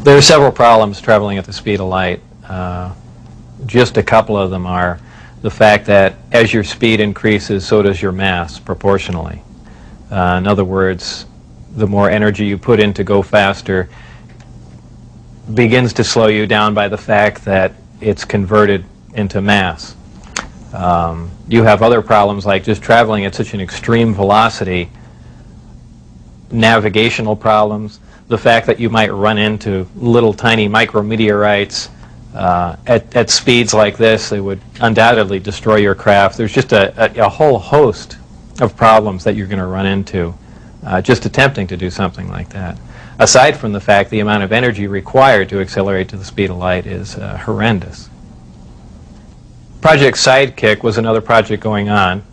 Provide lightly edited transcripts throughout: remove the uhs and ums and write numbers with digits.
There are several problems traveling at the speed of light. Just a couple of them are the fact that as your speed increases, so does your mass proportionally. In other words, the more energy you put in to go faster begins to slow you down by the fact that it's converted into mass. You have other problems like just traveling at such an extreme velocity, navigational problems, the fact that you might run into little tiny micrometeorites at speeds like this. They would undoubtedly destroy your craft. There's just a whole host of problems that you're going to run into just attempting to do something like that. Aside from the fact the amount of energy required to accelerate to the speed of light is horrendous. Project Sidekick was another project going on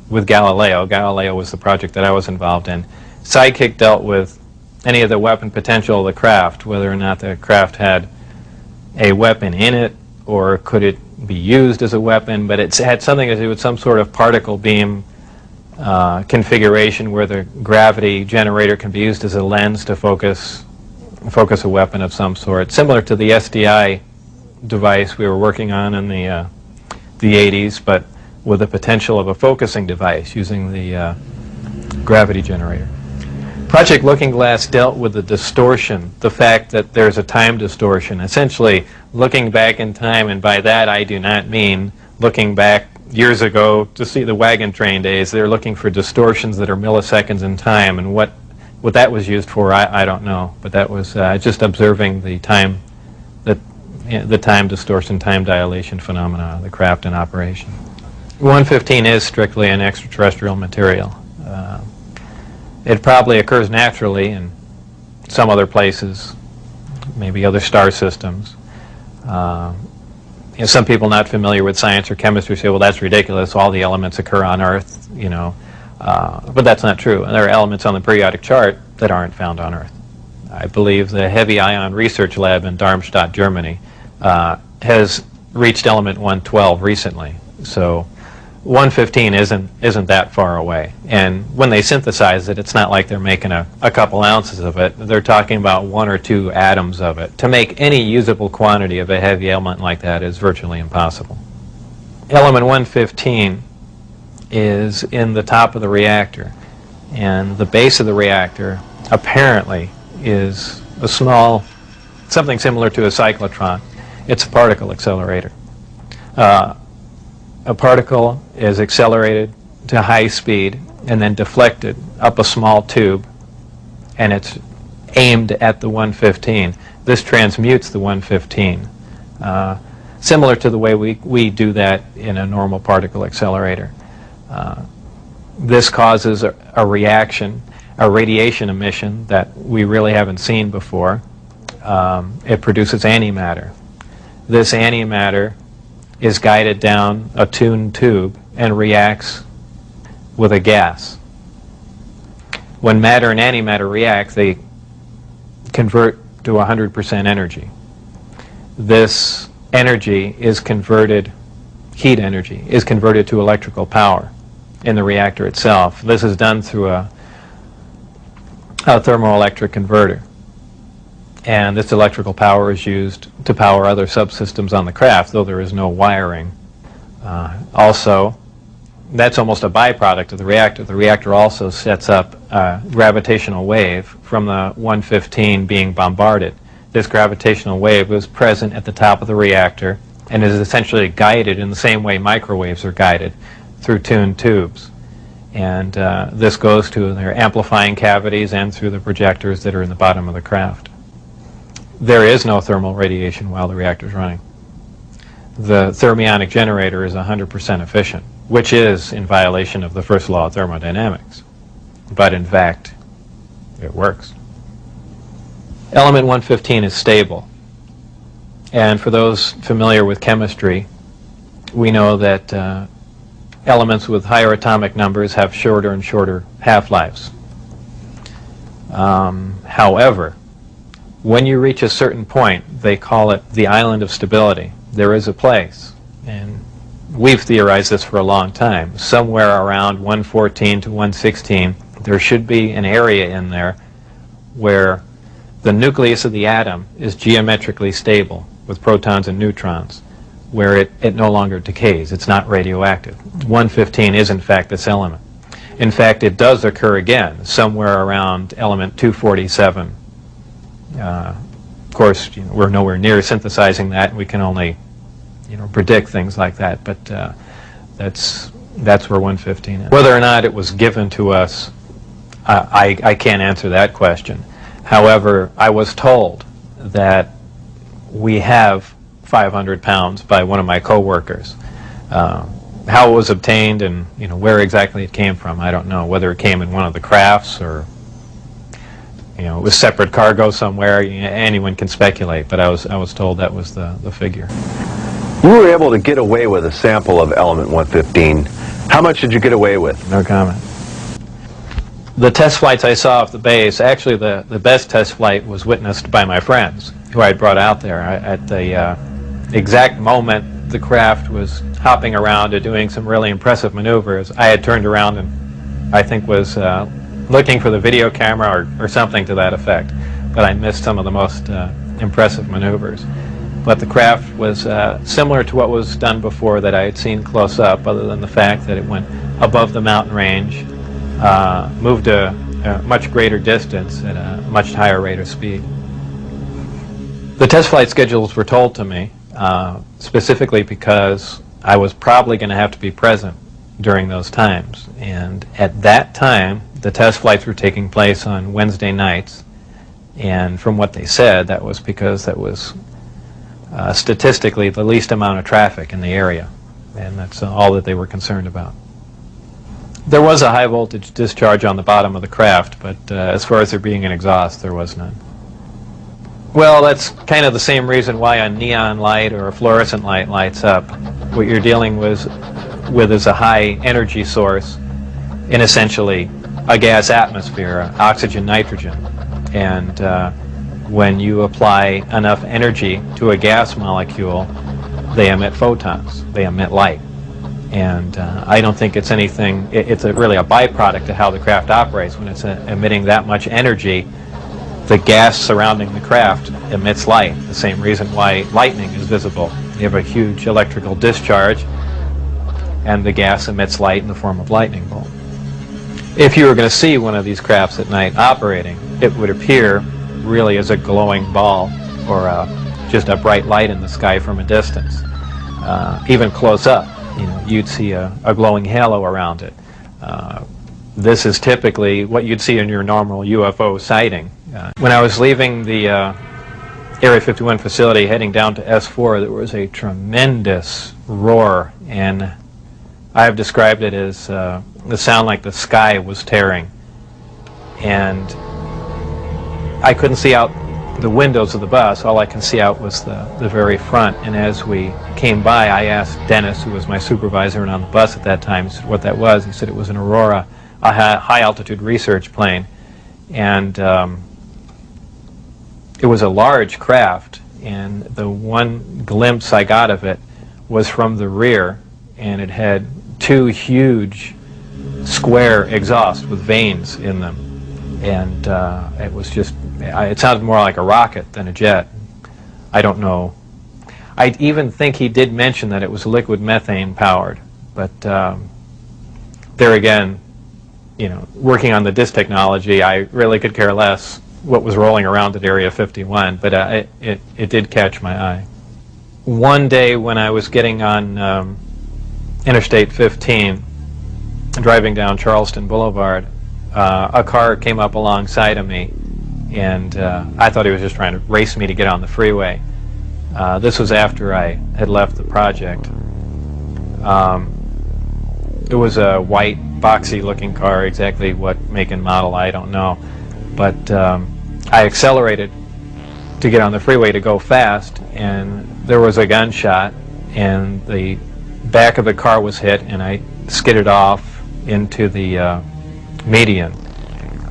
with Galileo. Galileo was the project that I was involved in. Sidekick dealt with any of the weapon potential of the craft, whether or not the craft had a weapon in it or could it be used as a weapon, but it had something to do with some sort of particle beam configuration where the gravity generator can be used as a lens to focus a weapon of some sort, similar to the SDI device we were working on in the 80s, but with the potential of a focusing device using the gravity generator. Project Looking Glass dealt with the distortion, the fact that there's a time distortion, essentially looking back in time, and by that I do not mean looking back years ago to see the wagon train days. They're looking for distortions that are milliseconds in time, and what that was used for, I don't know, but that was just observing the time, the time distortion, time dilation phenomena of the craft in operation. 115 is strictly an extraterrestrial material. It probably occurs naturally in some other places, maybe other star systems. Some people not familiar with science or chemistry say, well, that's ridiculous, all the elements occur on Earth, but that's not true. And there are elements on the periodic chart that aren't found on Earth. I believe the Heavy Ion Research Lab in Darmstadt, Germany, has reached element 112 recently. So 115 isn't that far away. And when they synthesize it, it's not like they're making a couple ounces of it. They're talking about 1 or 2 atoms of it. To make any usable quantity of a heavy element like that is virtually impossible. Element 115 is in the top of the reactor. And the base of the reactor apparently is a small, something similar to a cyclotron. It's a particle accelerator. A particle is accelerated to high speed and then deflected up a small tube, and it's aimed at the 115. This transmutes the 115, similar to the way we do that in a normal particle accelerator. This causes a reaction, a radiation emission that we really haven't seen before. It produces antimatter. This antimatter is guided down a tuned tube and reacts with a gas. When matter and antimatter react, they convert to 100% energy. This energy is converted, heat energy, is converted to electrical power in the reactor itself. This is done through a thermoelectric converter. And this electrical power is used to power other subsystems on the craft, though there is no wiring. Also, that's almost a byproduct of the reactor. The reactor also sets up a gravitational wave from the 115 being bombarded. This gravitational wave is present at the top of the reactor and is essentially guided in the same way microwaves are guided through tuned tubes. And this goes to their amplifying cavities and through the projectors that are in the bottom of the craft. There is no thermal radiation while the reactor is running. The thermionic generator is 100% efficient, which is in violation of the first law of thermodynamics. But in fact, it works. Element 115 is stable. And for those familiar with chemistry, we know that elements with higher atomic numbers have shorter and shorter half-lives. However, when you reach a certain point, they call it the island of stability. There is a place, and we've theorized this for a long time. Somewhere around 114 to 116, there should be an area in there where the nucleus of the atom is geometrically stable with protons and neutrons, where it no longer decays. It's not radioactive. 115 is, in fact, this element. In fact, it does occur again somewhere around element 247. Of course, we're nowhere near synthesizing that. We can only, predict things like that. But that's where 115 is. Whether or not it was given to us, I can't answer that question. However, I was told that we have 500 pounds by one of my coworkers. How it was obtained and where exactly it came from, I don't know. Whether it came in one of the crafts or it was separate cargo somewhere. Anyone can speculate, but I was told that was the figure. You were able to get away with a sample of element 115. How much did you get away with? No comment. The test flights I saw off the base, actually the best test flight was witnessed by my friends who I had brought out there. At the exact moment the craft was hopping around and doing some really impressive maneuvers, I had turned around and I think was looking for the video camera or something to that effect, but I missed some of the most impressive maneuvers. But the craft was similar to what was done before that I had seen close up, other than the fact that it went above the mountain range, moved a much greater distance at a much higher rate of speed. The test flight schedules were told to me specifically because I was probably going to have to be present during those times. And at that time, the test flights were taking place on Wednesday nights. And from what they said, that was because that was statistically the least amount of traffic in the area. And that's all that they were concerned about. There was a high voltage discharge on the bottom of the craft, but as far as there being an exhaust, there was none. Well, that's kind of the same reason why a neon light or a fluorescent light lights up. What you're dealing with is a high energy source in essentially a gas atmosphere, oxygen, nitrogen. And when you apply enough energy to a gas molecule, they emit photons, they emit light. And I don't think it's anything, it's really a byproduct of how the craft operates. When it's emitting that much energy, the gas surrounding the craft emits light, the same reason why lightning is visible. You have a huge electrical discharge, and the gas emits light in the form of lightning bolt. If you were going to see one of these crafts at night operating, it would appear really as a glowing ball or just a bright light in the sky from a distance. Even close up, you'd see a glowing halo around it. This is typically what you'd see in your normal UFO sighting. When I was leaving the Area 51 facility heading down to S4, there was a tremendous roar, and I have described it as the sound like the sky was tearing. And I couldn't see out the windows of the bus. All I could see out was the very front. And as we came by, I asked Dennis, who was my supervisor and on the bus at that time, what that was. He said it was an Aurora, a high-altitude research plane. And it was a large craft, and the one glimpse I got of it was from the rear, and it had two huge square exhausts with vanes in them. And it was just, it sounded more like a rocket than a jet. I don't know. I even think he did mention that it was liquid methane powered, but there again, working on the DIS technology, I really could care less what was rolling around at Area 51, but it did catch my eye. One day when I was getting on Interstate 15, driving down Charleston Boulevard, a car came up alongside of me, and I thought he was just trying to race me to get on the freeway. This was after I had left the project. It was a white, boxy-looking car. Exactly what make and model, I don't know. But I accelerated to get on the freeway to go fast, and there was a gunshot, and the back of the car was hit, and I skidded off into the median.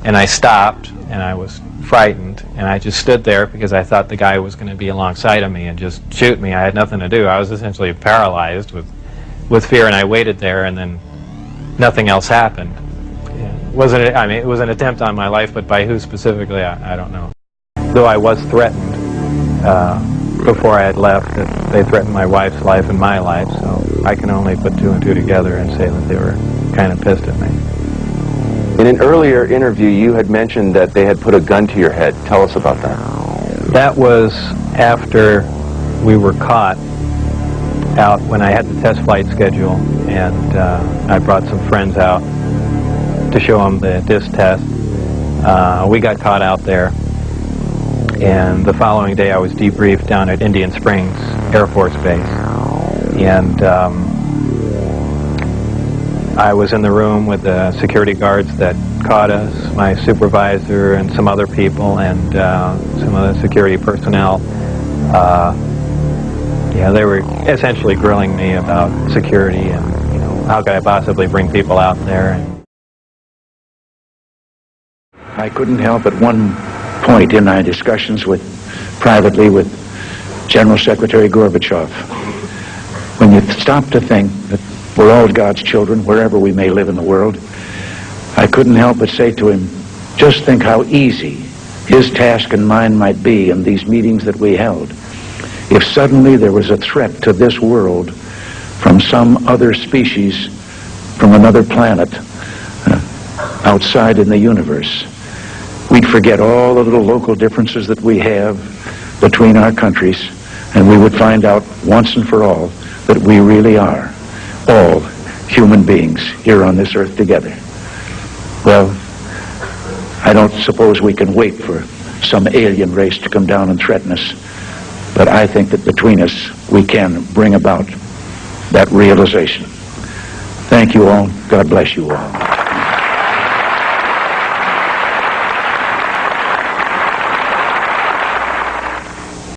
And I stopped, and I was frightened, and I just stood there because I thought the guy was going to be alongside of me and just shoot me. I had nothing to do. I was essentially paralyzed with fear, and I waited there, and then nothing else happened. It was an attempt on my life, but by who specifically, I don't know. though I was threatened before I had left, that they threatened my wife's life and my life, so I can only put two and two together and say that they were kind of pissed at me. In an earlier interview, you had mentioned that they had put a gun to your head. Tell us about that. That was after we were caught out when I had the test flight schedule, and I brought some friends out to show them the disc test. We got caught out there, and the following day I was debriefed down at Indian Springs Air Force Base, and I was in the room with the security guards that caught us, my supervisor and some other people, and some of the security personnel. Yeah, they were essentially grilling me about security and, you know, how could I possibly bring people out there. And I couldn't help at one point in my discussions privately with General Secretary Gorbachev, when you stop to think that we're all God's children, wherever we may live in the world, I couldn't help but say to him, just think how easy his task and mine might be in these meetings that we held if suddenly there was a threat to this world from some other species, from another planet, outside in the universe. We'd forget all the little local differences that we have between our countries, and we would find out once and for all that we really are all human beings here on this earth together. Well, I don't suppose we can wait for some alien race to come down and threaten us, but I think that between us we can bring about that realization. Thank you all. God bless you all.